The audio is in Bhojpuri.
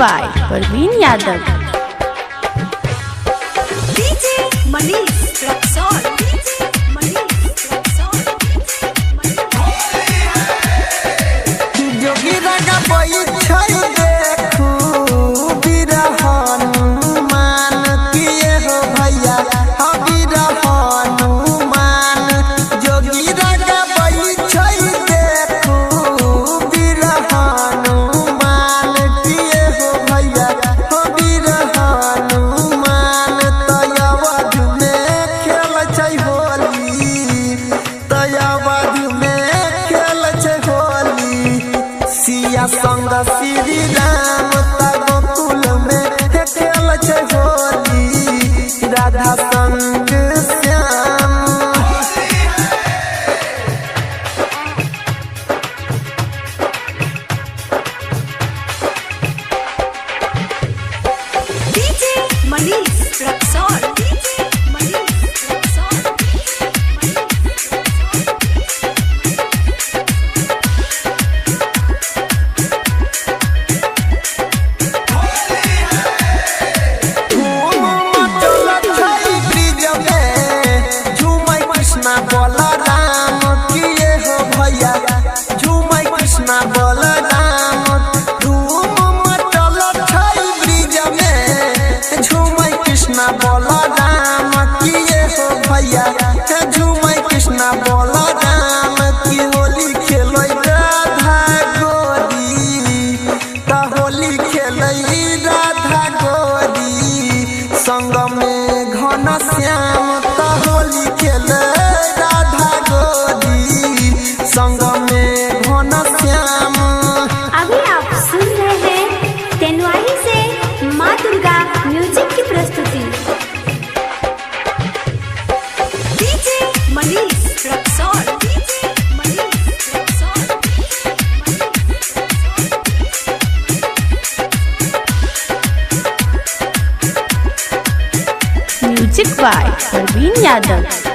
By Parveen Yadav. DJ Manish Raxaul, DJ Manish Raxaul. जोगी रंगा बोई छई देखू बिरहन मान किए हो भैया बिरहन मान। जोगी रंगा बोई छई देखू बिरहन मान किए हो भैया बिरहन मान। तयावध में खेल छै होली, तयावध में खेल छै होली। सिया संग श्री राम गोकुल में खेल छै होली, राधा संग श्याम। DJ Manish Raxaul, DJ Manish Raxaul. धूम मचल छै ब्रिज में, झूमै कृष्णा बलराम किए हो भैया झूमै कृष्णा बलराम। धूम मचल छै ब्रिज में, झूमै कृष्णा बलराम किए हो भैया झूमै कृष्णा बलराम। की होली खेलै राधा गोरी, त होली खेलै राधा गोरी संग में घन श्याम। त होली खेलै राधा गोरी संग में घन श्याम। अभी आप सुन रहे हैं तेनवाही से माँ दुर्गा म्यूजिक की प्रस्तुति। DJ Manish Raxaul, DJ Manish Raxaul. Music by Parveen Yadav.